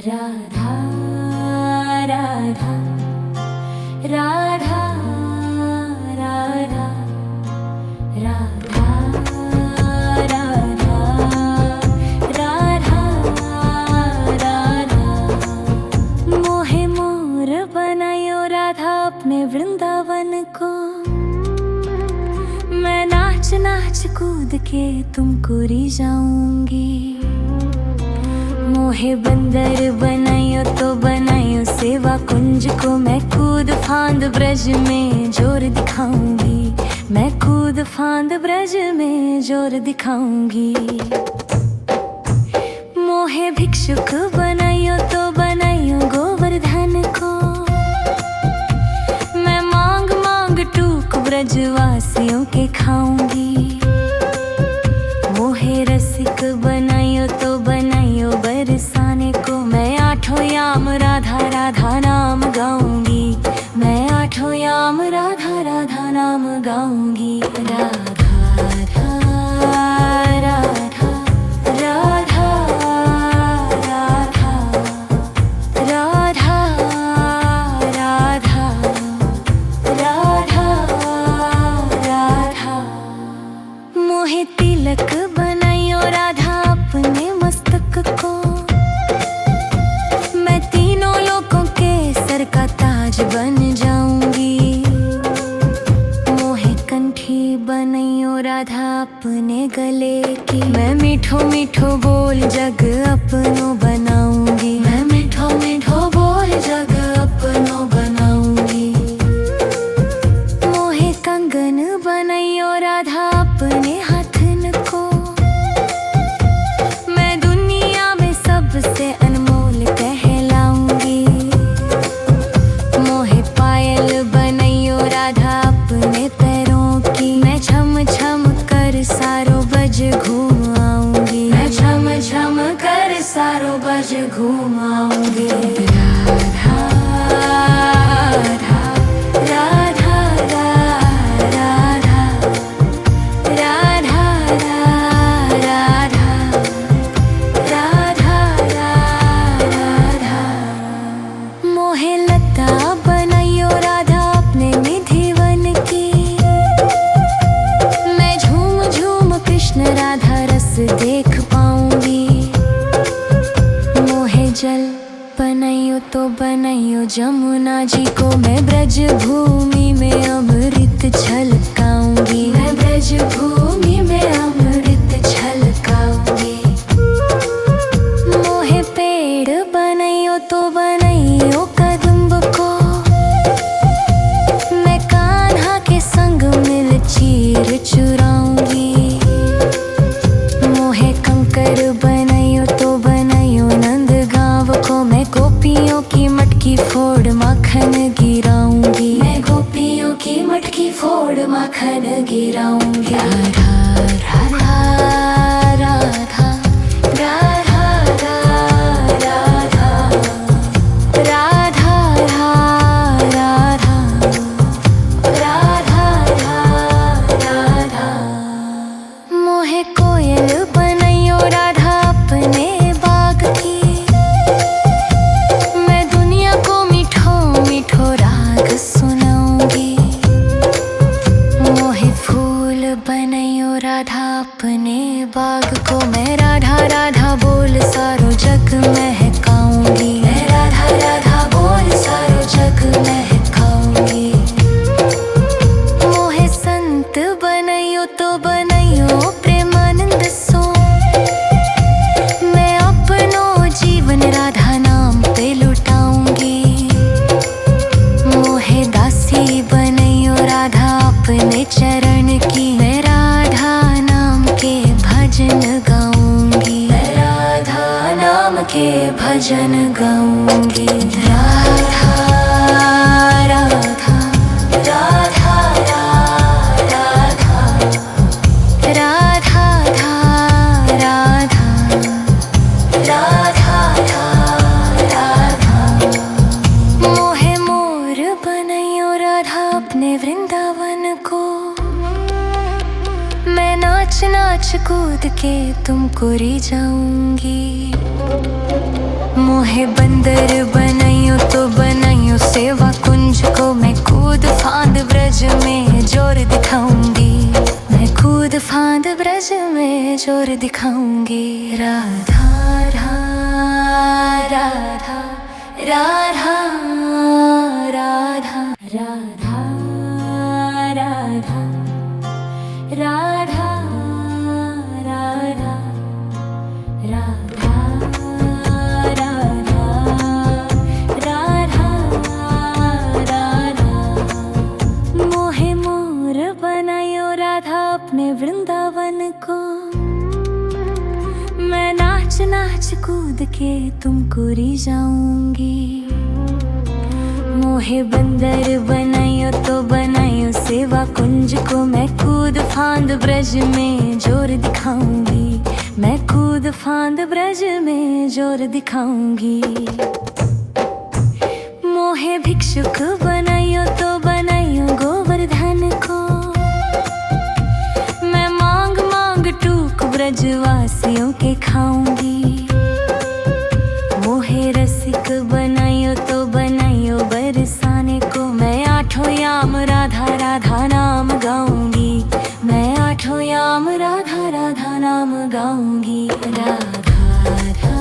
राधा राधा राधा राधा राधा राधा राधा राधा मोहे मोर बनायो राधा अपने वृंदावन को। मैं नाच नाच कूद के तुमको रिझाऊंगी। मोहे बंदर बनायो तो बनायो सेवा कुंज को। मैं कूद फांद ब्रज में जोर दिखाऊंगी। मैं कूद फांद ब्रज में जोर दिखाऊंगी। मोहे भिक्षुक बनायो तो बनायो गोवर्धन को। मैं मांग मांग टूक ब्रजवासियों के खाऊंगी। मोहे रसिक बनायो तो बनायो बरसाने को। मैं आठों याम राधा राधा नाम गाऊंगी। मैं आठों याम राधा राधा नाम गाऊंगी। राधा राधा राधा राधा राधा राधा राधा राधा। मोहे तिलक बनायो राधा अपने मस्तक को। मैं तीनों लोगों के सर का ताज बन जाऊंगी। मोहे कंठी बनायो राधा अपने गले की। मैं मीठो मीठो बोल जग अपनो बनाऊंगी। मैं मीठो मीठो बोल जग अपनो बनाऊंगी। मोहे कंगन बनायो राधा अपने हाथन को। मैं दुनिया में सबसे अनमोल कहलाऊंगी। मोहे पायल बनायो राधा अपने पैरों की। मैं छम छम कर सारो बज घूम आऊंगी। मैं छम छम कर सारो बज घूम आऊंगी। राधा राधा राधा राधा राधा राधा राधा राधा। मोहे लता बनायो राधा अपने निधिवन की। मैं झूम झूम कृष्ण राधा रस देख पाऊंगी। मोहे जल बनायो तो बनायो जमुना जी को। मैं ब्रज भूमि में अमृत छलकाऊंगी। मैं ब्रज भूमि में अमृत छलकाऊंगी। मोहे पेड़ बनायो तो बनायो कदम्ब को। मैं कान्हा के संग मिल चीर चुराऊंगी। मोहे कंकर बनायो तो बनायो नंद गांव को। मैं गोपियों की मटकी फोड़ माखन गिराऊंगी। मैं गोपियों की मटकी फोड़ माखन गिराऊंगी। राधा राधा राधा राधा राधा राधा राधा राधा राधा। मोहे कोयल बनायो राधा अपने बाग की। मैं दुनिया को मीठो मीठो राग सुनाऊंगी। मोहे फूल बनायो राधा अपने बाग को। मैं राधा राधा बोल सारो जग महकाऊंगी। मैं राधा राधा बोल सारो जग महकाऊंगी। मोहे संत बनायो तो बनायो प्रेमानंद सो। मैं अपनो जीवन राधा नाम पे लुटाऊंगी। मोहे दासी बनायो राधा अपने चरण की। मैं राधा नाम के भजन गाऊंगी। मैं राधा नाम के भजन गाऊंगी। राधा राधा राधा राधा राधा राधा राधा। मोहे मोर बनायो राधा अपने वृंदावन को। मैं नाच नाच कूद के तुमको री जाऊंगी। मोहे बंदर बनाइयो तो बनाइयो सेवा कुंज को, मैं कूद फांद ब्रज में जोर दिखाऊंगी। मैं कूद फांद ब्रज में जोर दिखाऊंगी। राधा राधा राधा राधा राधा राधा राधा राधा राधा राधा राधा राधा। मोहे मोर बनायो राधा अपने वृंदावन को, मैं नाच नाच कूद के तुमको री जाऊंगी। मोहे बंदर बनायो तो बनायो सेवा कुंज को, मैं कूद फांद ब्रज में जोर दिखाऊंगी। मैं कूद फांद ब्रज में जोर दिखाऊंगी। मोहे भिक्षुक बनायो तो बनायो गोवर्धन को, मैं मांग मांग टूक ब्रजवासियों के खाऊंगी। मोहे रसिक बनायो तो बनायो बरसाने को, मैं आठों याम राधा राधा नाम गाऊंगी। मैं आठों याम राधा राधा नाम गाऊंगी। राधा राधा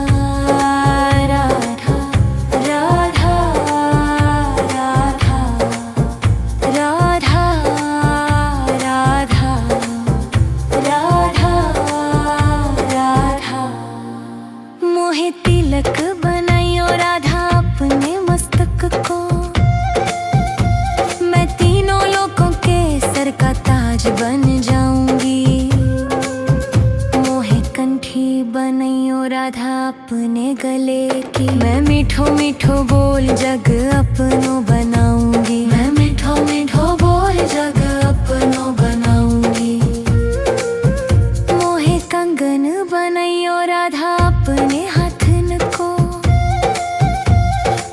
राधा राधा राधा राधा राधा राधा। मोहे तिलक बनाइयो राधा अपने मस्तक को, मैं तीनों लोकों के सर का ताज बन जाऊंगी। मोहे कंठी बनाइयो राधा अपने गले की, मैं मीठो मीठो बोल जग अपनो बनाऊंगी। मैं मीठो मीठो बोल जग अपनो बनाऊंगी। मोहे कंगन बनाइयो राधा अपने हाथन को,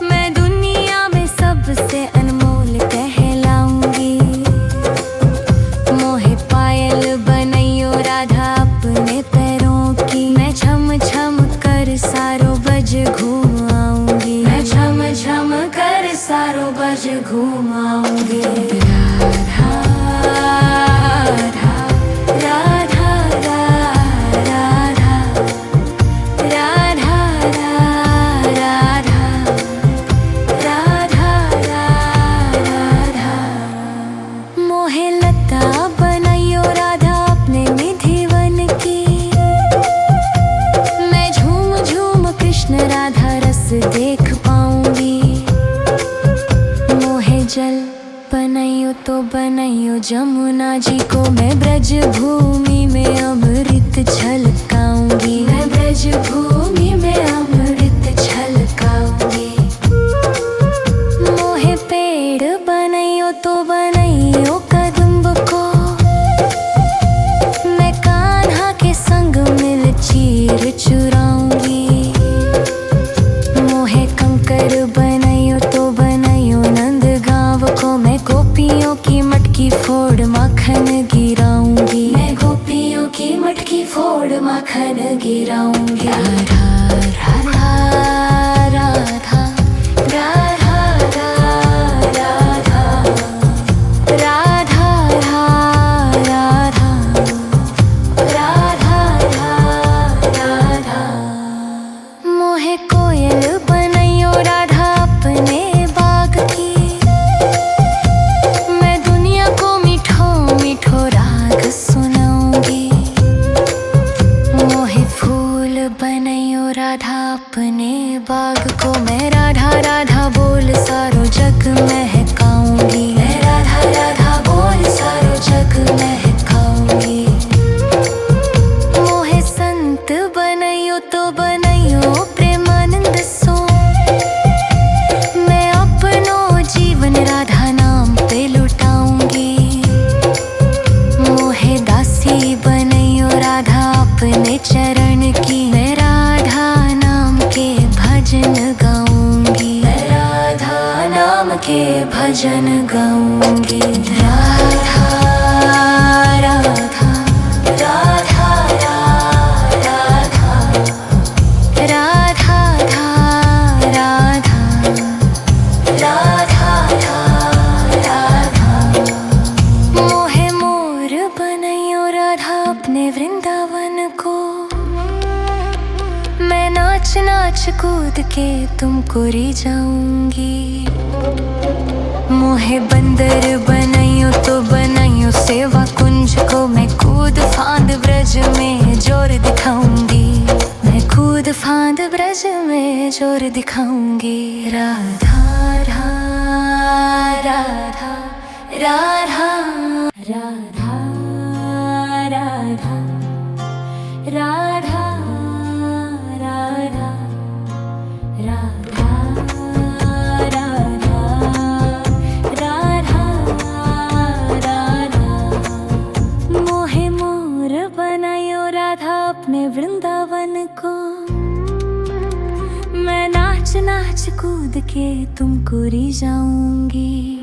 मैं दुनिया में सबसे अनमोल कहलाऊंगी। मोहे पायल बनाइयो राधा अपने पैरों की, मैं छम छम कर सारो बज घूम आऊंगी। मैं छम छम कर सारो बज घूम आऊंगी। राधा राधा राधा राधा राधा राधा राधा राधा। मोहे लता बनाइयो राधा अपने निधिवन की, मैं झूम झूम कृष्ण राधा रस देख पाऊंगी। मोहे जल बनाइयो तो बनाइयो जमुना जी को, मैं ब्रज भूमि में अमृत छलकाऊंगी। मैं ब्रज भूमि में अमृत छलकाऊंगी। मोहे पेड़ बनाइयो तो बनाइयो कदम्ब को, मैं कान्हा के संग मिल चीर चुराऊंगी। मोहे कंकर बनाइयो तो बनाइयो नंद गांव को, मैं गोपियों की मटकी फोड़ माखन गिराऊंगी। मैं गोपियों की मटकी फोड़ माखन गिराऊंगी। राधा राधा राधा राधा राधा राधा राधा राधा। मोहे कोयल बनाइयो राधा अपने बाग की, मैं दुनिया को मीठो मीठो राग सुनाऊंगी। मोहे फूल बनाइयो राधा अपने बाग को, मैं राधा राधा बोल सारो जग महकाऊंगी। मैं राधा राधा बोल सारो जग महकाऊंगी। मोहे संत बनाइयो तो बनाइयो प्रेमानंद सो, मैं अपनो जीवन राधा नाम पे लुटाऊंगी। मोहे दासी बनाइयो राधा अपने चरण की, मैं राधा नाम के भजन गाऊंगी। मैं राधा नाम के भजन गाऊंगी। राधा राधा राधा कूद के तुमको री जाऊंगी। मोहे बंदर बनाइयो तो बनाइयो सेवा कुंज को, मैं कूद फांद ब्रज में जोर दिखाऊंगी। मैं कूद फांद ब्रज में जोर दिखाऊंगी। राधा राधा राधा राधा राधा राधा राधा राधा राधा राधा राधा। मोहे मोर बनायो राधा अपने वृंदावन को, मैं नाच नाच कूद के तुमको री जाऊंगी।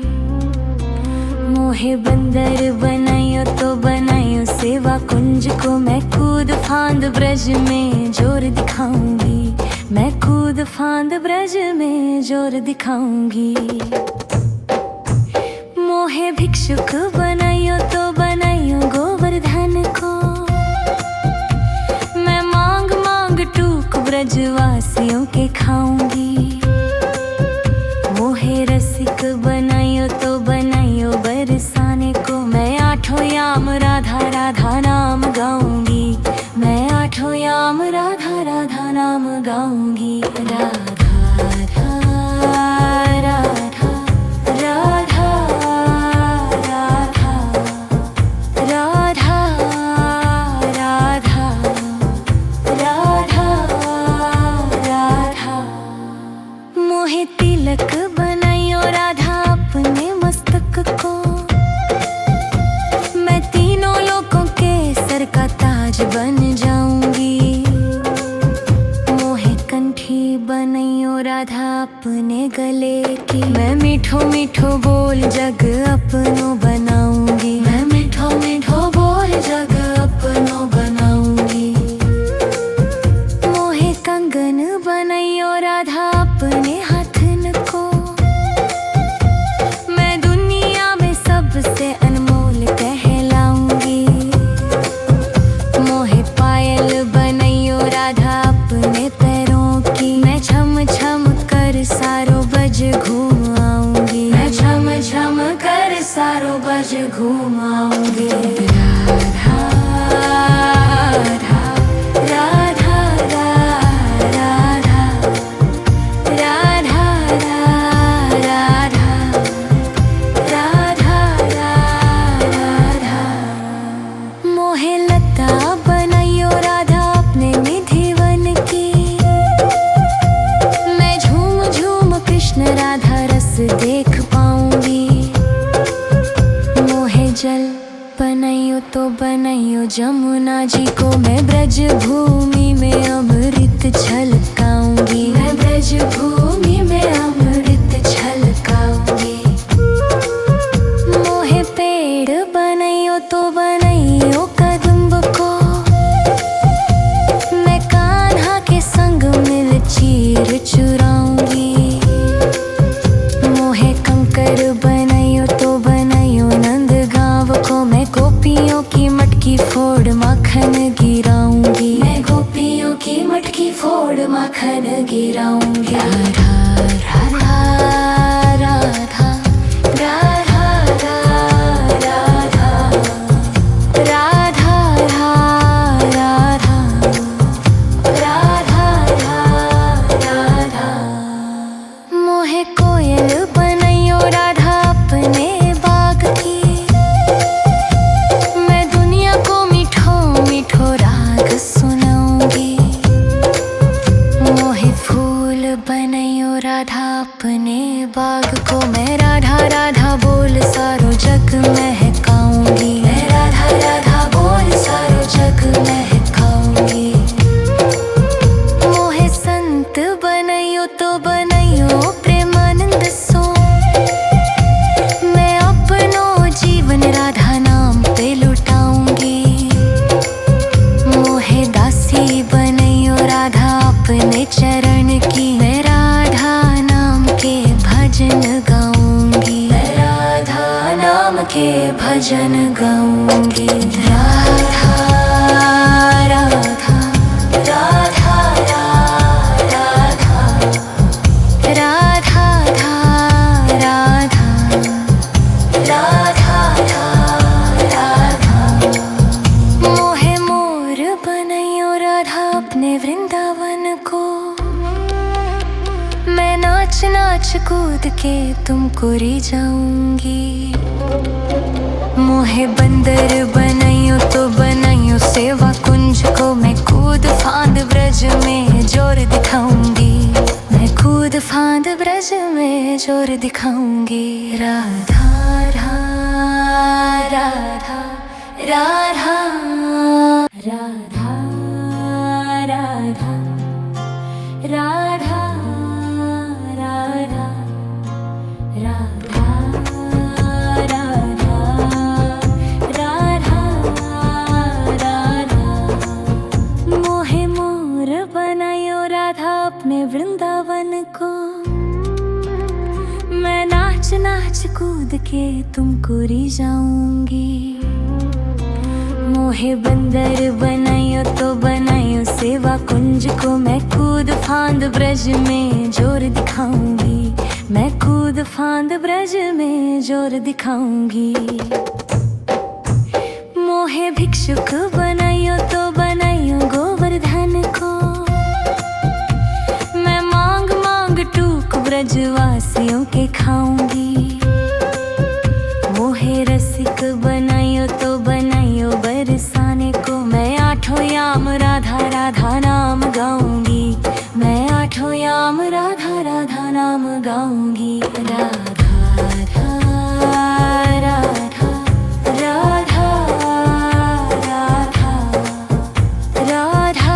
मोहे बंदर बनाइयो तो बनाइयो सेवा कुंज को, मैं कूद फांद ब्रज में जोर दिखाऊंगी। मैं कूद फांद ब्रज में जोर दिखाऊंगी। मोहे भिक्षुक बनाइयो तो बनाइयो गोवर्धन को, मैं मांग मांग टूक ब्रजवासियों के खाऊंगी। मोहे रसिक बनाइयो तो बनाइयो बरसाने को, मैं आठों याम राधा राधा नाम गाऊंगी। मैं आठों याम राधा राधा नाम गाऊंगी। राधा राधा राधा राधा राधा राधा राधा राधा। मोहे तिलक बनाइयो राधा अपने मस्तक को, मैं तीनों लोकों के सर का ताज बन जाऊंगी। मोहे कंठी बनाइयो राधा अपने गले की, मैं मीठो मीठो बोल जग अपनो बनाऊंगी। मैं मीठो मीठो बोल जग अपनो बनाऊंगी। मोहे कंगन बनाइयो राधा अपने हाथन को, मैं दुनिया में सबसे अनमोल कहलाऊंगी। मोहे पायल बनाइयो राधा अपने पैरों की, मैं छम छम कर सारो बज घूम आऊंगी। मैं छम छम कर सारो बज घूम आऊंगी। राधा राधा राधा राधा राधा राधा राधा। मोहे लता बनाइयो राधा अपने निधिवन की, मैं झूम झूम कृष्ण राधा रस देख पाऊंगी। मोहे जल बनाइयो तो बनाइयो जमुना जी को, मैं ब्रज भूमि में अमृत छलकाऊंगी। मैं ब्रज भूमि में अमृत छलकाऊंगी। मोहे पेड़ बनाइयो तो बनाइयो कदम्ब को, मैं कान्हा के संग मिल चीर चुराऊंगी। मोहे कंकर बनाइयो तो बनाइयो नंद गांव को, मैं गोपियों की मटकी फोड़ माखन गिराऊंगी। मैं गोपियों की मटकी फोड़ माखन गिराऊंगी। राधा राधा राधा राधा राधा राधा राधा राधा। मोहे कोयल बनाइयो राधा अपने बाग की, मैं दुनिया को मीठो मीठो राग सुनाऊंगी। मोहे फूल बनाइयो राधा अपने बाग को, मैं राधा राधा बोल सारो जग महकाऊंगी। मैं राधा राधा बोल सारो जग महकाऊंगी। मोहे संत बनाइयो तो बनाइयो प्रेमानंद सो, मैं अपनो जीवन राधा नाम पे लुटाऊंगी। मोहे दासी बनाइयो राधा अपने चरण की, मैं राधा नाम के भजन गाऊंगी। मैं राधा नाम के भजन गाऊंगी। राधा राधा राधा राधा नाच नाच कूद के तुमको रिझाऊंगी। मोहे बंदर बनाइयो तो बनाइयो सेवा कुंज को, मैं कूद फांद ब्रज में जोर दिखाऊंगी। मैं कूद फांद ब्रज में जोर दिखाऊंगी। राधा राधा राधा राधा राधा राधा राधा राधा राधा राधा राधा। मोहे मोर बनायो राधा अपने वृंदावन को, मैं नाच नाच कूद के तुमको रिझाऊंगी। मोहे बंदर बनाइयो तो बनाइयो सेवा कुंज को, मैं कूद फांद ब्रज में जोर दिखाऊंगी। मैं कूद फांद ब्रज में जोर दिखाऊंगी। मोहे भिक्षुक बनाइयो तो बनाइयो गोवर्धन को, मैं मांग मांग टूक ब्रजवासियों के खाऊंगी। मोहे रसिक बनाइयो तो बनाइयो बरसाने को, मैं आठों याम राधा राधा नाम गाऊंगी। मैं आठों याम राधा राधा नाम गाऊंगी। राधा राधा राधा राधा राधा राधा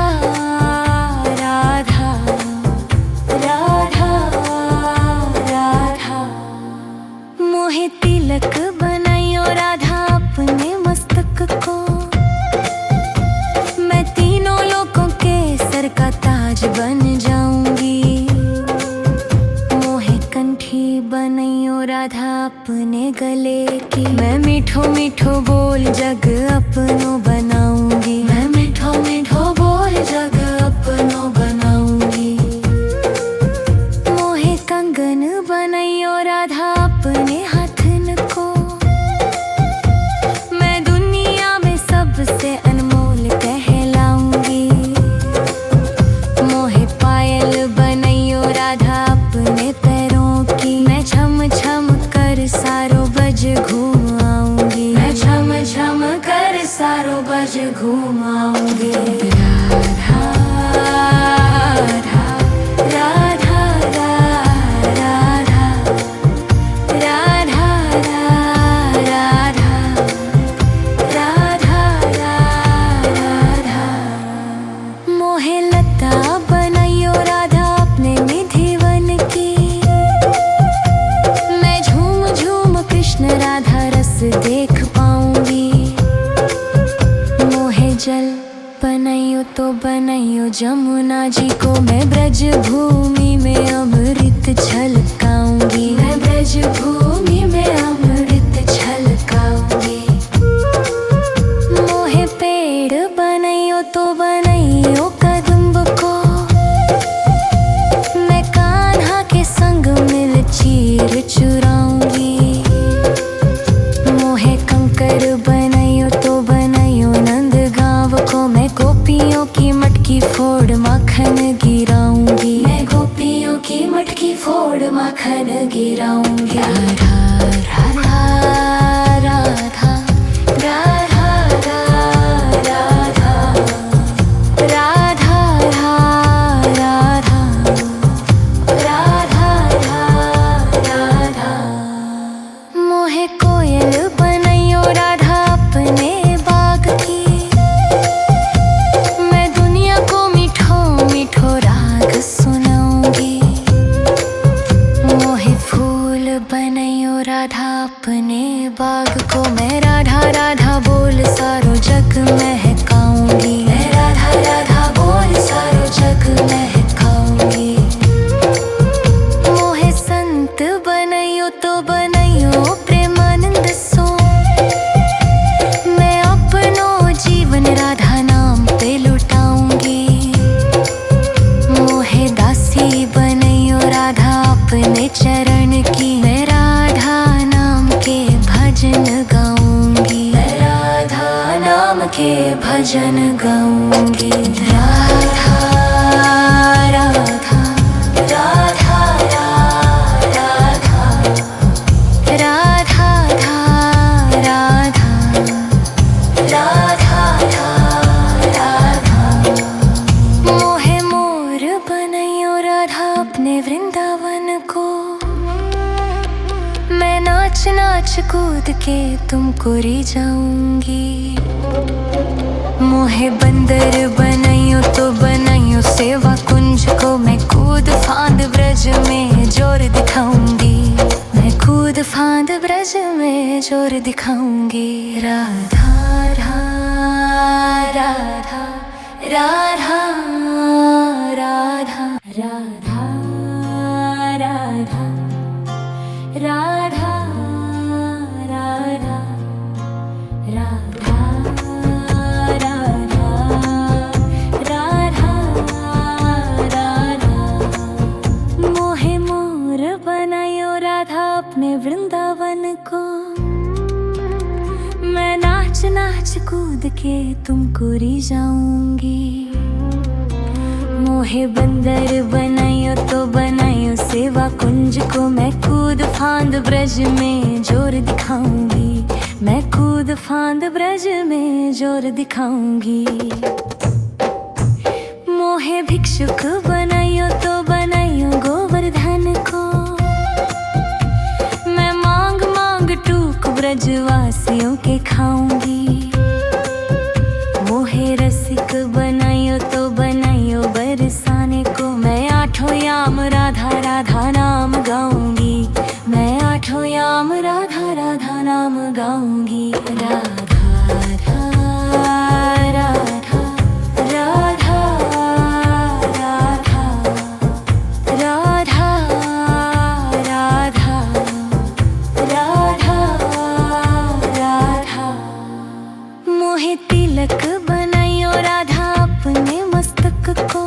राधा राधा। मोहे तिलक बनाइयो राधा अपने मस्तक को, मैं तीनों लोगों के सर का ताज बन जाऊंगी। मोहे कंठी बनाइयो राधा अपने गले की, मैं मीठो मीठो बोल जग अपनो बनाऊंगी। मैं मीठो मीठो बोल जग अपनो बनाऊंगी। मोहे कंगन बनाइयो राधा अपने हाथन को, मैं दुनिया में सबसे अनमोल कहलाऊंगी। मोहे पायल बनाइयो राधा अपने पैरों की, मैं छम छम कर सारो बज घूम आऊंगी। मैं छम छम कर सारो बज घूम आऊंगी। राधा राधा राधा राधा राधा राधा राधा। मोहे लता बनाइयो राधा अपने निधिवन की, मैं झूम झूम कृष्ण राधा रस देख पाऊंगी। मोहे जल बनाइयो तो बनाइयो जमुना जी को, मैं ब्रज भूमि में अमृत छलकाऊंगी। मैं ब्रज भूमि में अमृत छलकाऊंगी। मोहे पेड़ बनाइयो तो बनाइयो कदम्ब को, मैं कान्हा के संग मिल चीर चुराऊंगी। मोहे कंकर बनाइयो तो बनाइयो नंद गांव को, मैं गोपियों की मटकी फोड़ माखन गिराऊंगी। मैं गोपियों की मटकी फोड़ माखन गिराऊंगी। राधा राधा राधा राधा राधा राधा राधा राधा राधा। मोहे कोयल बनाइयो राधा अपने बाग की, मैं दुनिया को मीठो मीठो राग सुनाऊंगी। मोहे फूल बनाइयो राधा अपने बाग को, मैं राधा राधा बोल सारो जग महकाऊंगी। मैं राधा राधा बोल सारो जग महकाऊंगी। मोहे संत बनाइयो तो बनाइयो प्रेमानंद सो, मैं अपनो जीवन राधा नाम पे लुटाऊंगी। मोहे दासी बनाइयो राधा अपने चरण की, मैं राधा नाम के भजन गाऊंगी। मैं राधा नाम के भजन गाऊंगी। राधा राधा राधा राधा नाच नाच कूद के तुमको री जाऊंगी। मोहे बंदर बनाइयो तो बनाइयो सेवा कुंज को, मैं कूद फांद ब्रज में जोर दिखाऊंगी। मैं कूद फांद ब्रज में जोर दिखाऊंगी। राधा राधा राधा राधा राधा राधा राधा राधा राधा राधा राधा। मोहे मोर बनायो राधा अपने वृंदावन को, मैं नाच नाच कूद के तुमको री जाऊंगी। मोहे बंदर बनाइयो तो बनाइयो सेवा कुंज को, मैं कूद फांद ब्रज में जोर दिखाऊंगी। मैं कूद फांद ब्रज में जोर दिखाऊंगी। मोहे भिक्षुक बनाइयो तो बनाइयो गोवर्धन को, मैं मांग मांग टूक ब्रजवासियों के खाऊंगी। मोहे रसिक बनाइयो तो बनाइयो बरसाने को, मैं आठों याम राधा राधा नाम गाऊंगी। मैं आठों याम राधा राधा नाम गाऊंगी। राधा राधा राधा राधा राधा राधा राधा राधा। मोहे तिलक बनाइयो राधा अपने मस्तक को,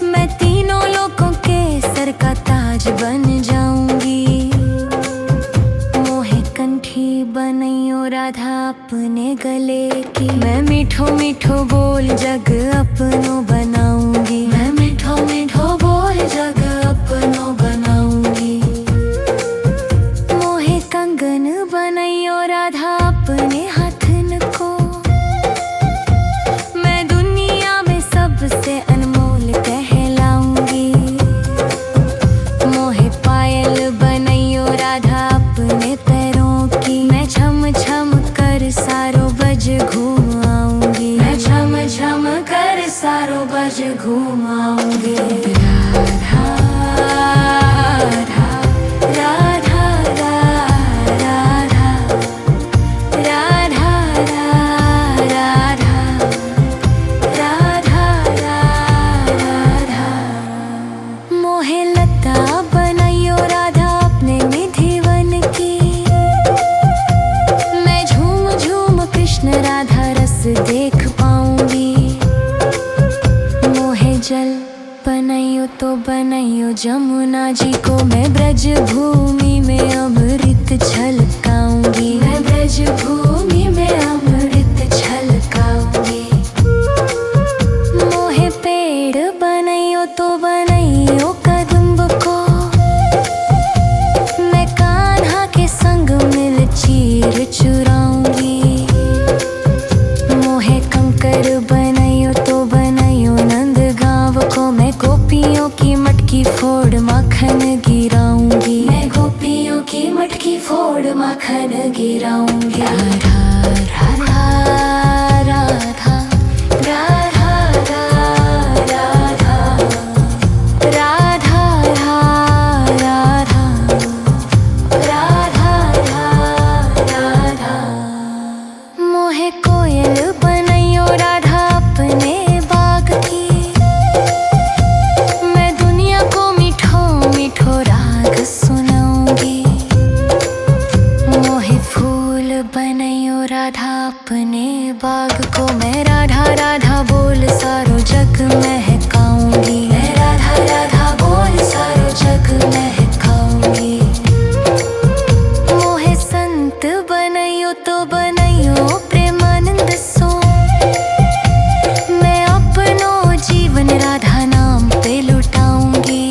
मैं तीनों लोगों के सर का ताज बन जाऊंगी। मोहे कंठी बनाइयो राधा अपने गले की, मैं मीठो मीठो बोल जग अपनो बनाऊंगी। मैं मीठो मीठो बोल जग अपनो बनाऊंगी। मोहे कंगन बनाइयो राधा अपने हाथन को, मैं दुनिया में सबसे अनमोल कहलाऊंगी। मोहे पायल बनाइयो राधा अपने पैरों की, मैं छम छम कर सारो बज घूम आऊंगी। मैं छम छम कर सारो बज घूम आऊंगी। राधा राधा राधा राधा राधा राधा राधा राधा। मोहे लता बनाइयो राधा अपने निधिवन की, मैं झूम झूम कृष्ण राधा रस देख पाऊंगी। मोहे जल बनाइयो तो बनाइयो जमुना जी को, मैं ब्रज भूमि में अमृत छलकाऊंगी। मैं ब्रज भूमि में अमृत छलकाऊंगी। मोहे पेड़ बनाइयो तो बनाइयो कदम्ब को, मैं कान्हा के संग मिल चीर चुराऊंगी। मोहे कंकर बनाइयो तो बनाइयो नंद गाँव को, मैं गोपियों की मटकी फोड़ माखन गिराऊंगी। मैं गोपियों की मटकी फोड़ माखन गिराऊंगी। राधा राधा राधा राधा राधा राधा राधा राधा राधा। मोहे कोयल बनाइयो राधा अपने बाग की, मैं दुनिया को मीठो मीठो राग सुनाऊंगी। मोहे फूल बनाइयो राधा अपने बाग को, मैं राधा राधा बोल सारो जग महकाऊंगी। मैं राधा राधा बोल सारो जग महकाऊंगी। मोहे संत बनाइयो तो बनाइयो प्रेमानंद सो, मैं अपनो जीवन राधा नाम पे लुटाऊंगी।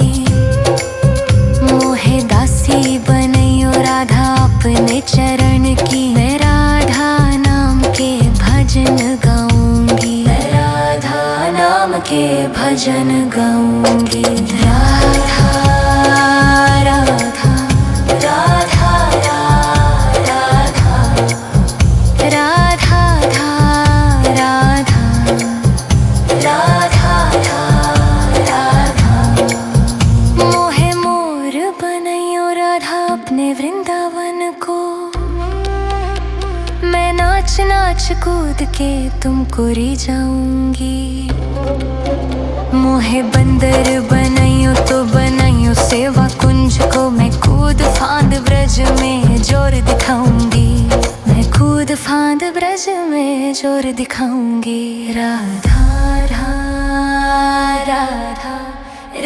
मोहे दासी बनाइयो राधा अपने चरण की, मैं राधा नाम के भजन गाऊंगी। मैं राधा नाम के भजन गाऊंगी। राधा राधा राधा लक्ष्य कूद के तुमको री जाऊंगी। मोहे बंदर बनाइयो तो बनाइयो सेवा कुंज को, मैं कूद फांद ब्रज में जोर दिखाऊंगी। मैं कूद फांद ब्रज में जोर दिखाऊंगी। राधा राधा राधा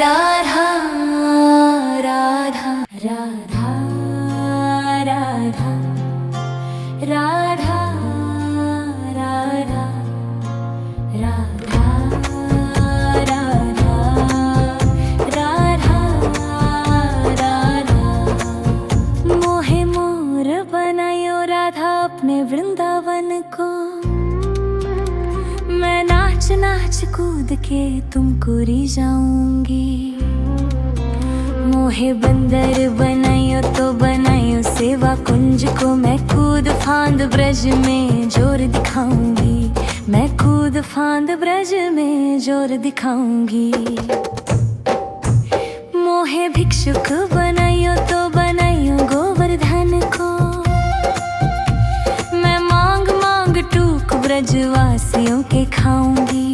राधा राधा राधा राधा राधा राधा राधा राधा। मोहे मोर बनायो राधा अपने वृंदावन को, मैं नाच नाच कूद के तुमको री जाऊंगी। मोहे बंदर बनाइयो तो बनाइयो सेवा कुंज को, मैं कूद फांद ब्रज में जोर दिखाऊंगी। मैं कूद फांद ब्रज में जोर दिखाऊंगी। मोहे भिक्षुक बनाइयो तो बनाइयो गोवर्धन को, मैं मांग मांग टूक ब्रजवासियों के खाऊंगी।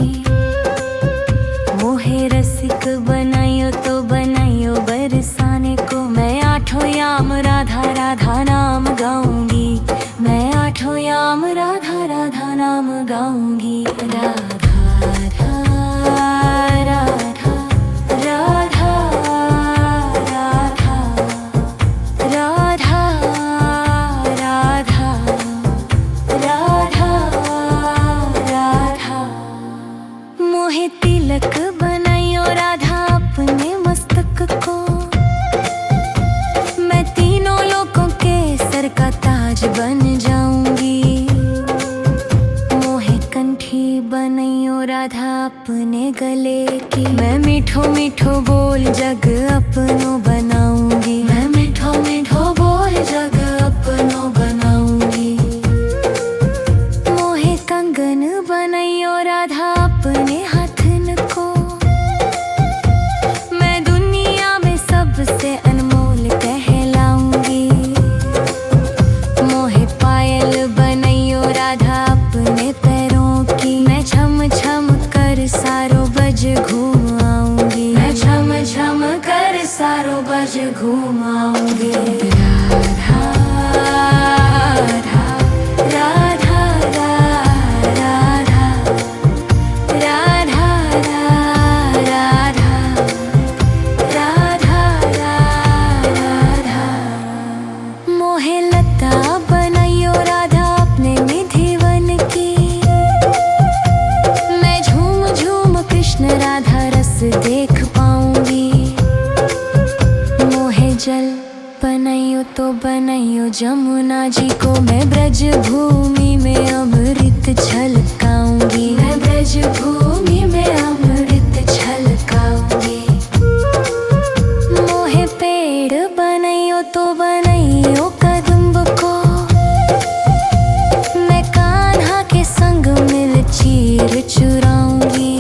मोहे रसिक बनाइयो तो बनाइयो बरसाने को, मैं आठों याम राधा राधा नाम गाऊंगी। मैं आठों याम राधा राधा नाम गाऊंगी। राधा राधा राधा राधा राधा राधा राधा राधा। मोहे तिलक बनाइयो राधा अपने मस्तक को, मैं तीनों लोगों के सर का ताज बन जाऊंगी। मोहे कंठी बनाइयो राधा अपने गले की, मैं मीठो मीठो बोल जग अपनो बनाऊंगी। मैं मीठो मीठो बोल जग अपनो बनाऊंगी। मोहे कंगन बनाइयो राधा अपने हाथन को, मैं दुनिया में सबसे अनमोल कहलाऊंगी। मोहे पायल बनाइयो राधा अपने पैरों की, मैं छम छम कर सारो बज घूम आऊंगी। मैं छम छम कर सारो बज घूम आऊंगी। राधा राधा राधा राधा राधा राधा राधा राधा। मोहे लता बनाइयो राधा अपने निधिवन की, मैं झूम झूम कृष्ण राधा रस देख पाऊंगी। मोहे जल बनाइयो तो बनाइयो जमुना जी को, मैं ब्रज भूमि में अमृत छलकाऊंगी। मैं ब्रज भूमि में अमृत छलकाऊंगी। मोहे पेड़ बनाइयो तो बनाइयो कदम्ब को, मैं कान्हा के संग मिल चीर चुराऊंगी।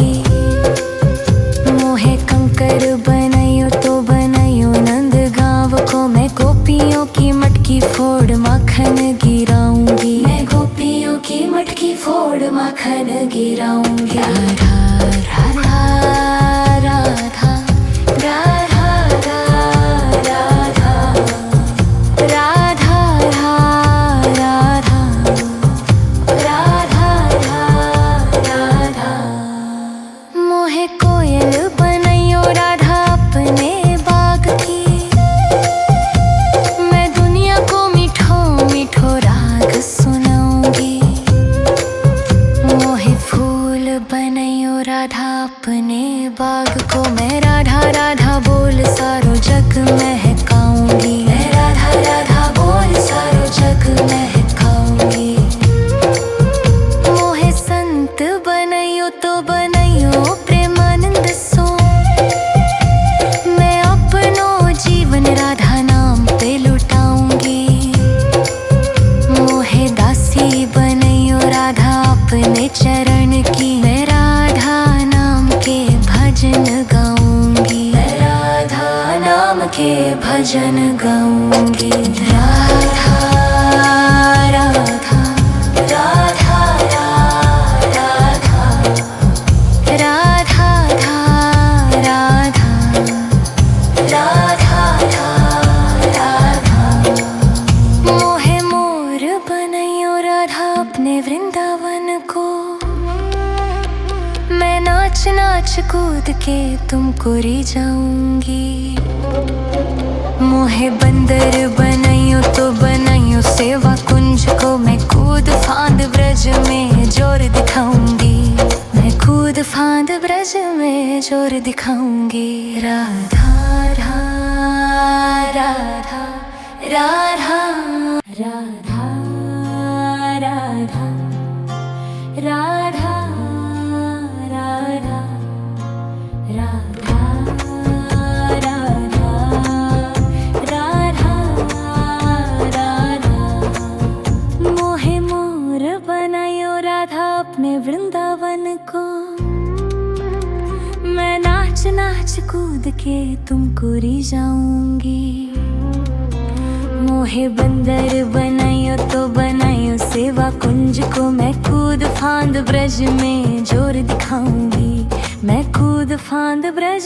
मोहे कंकर बनाइयो तो बनाइयो नंद गांव को, मैं गोपियों की मटकी फोड़ माखन गिराऊंगी। मैं गोपियों की मटकी फोड़ माखन गिराऊंगी। राधा राधा राधा राधा राधा राधा राधा राधा राधा। मोहे कोयल बनाइयो राधा अपने बाग की, मैं दुनिया को मीठो मीठो राग सुनाऊंगी। मोहे फूल बनाइयो राधा अपने बाग को, मैं राधा राधा बोल सारो जग महकाऊंगी। मैं राधा राधा बोल सारो जग महकाऊंगी। मोहे संत बनाइयो तो बनाइयो प्रेमानंद सो, मैं अपनो जीवन राधा नाम पे लुटाऊंगी। मोहे दासी बनाइयो राधा अपने चरण की, मैं राधा नाम के भजन गाऊंगी। मैं राधा नाम के भजन गाऊंगी। राधा राधा राधा कूद के तुमको री जाऊंगी। मोहे बंदर बनाइयो तो बनाइयो सेवा कुंज को, मैं कूद फांद ब्रज में जोर दिखाऊंगी। मैं कूद फांद ब्रज में जोर दिखाऊंगी। राधा राधा राधा राधा राधा राधा राधा राधा राधा राधा राधा। मोहे मोर बनायो राधा अपने वृंदावन को, मैं नाच नाच कूद के तुमको री जाऊंगी। मोहे बंदर बनाइयो तो बनाइयो सेवा कुंज को, मैं कूद फांद ब्रज में जोर दिखाऊंगी। मैं कूद फांद ब्रज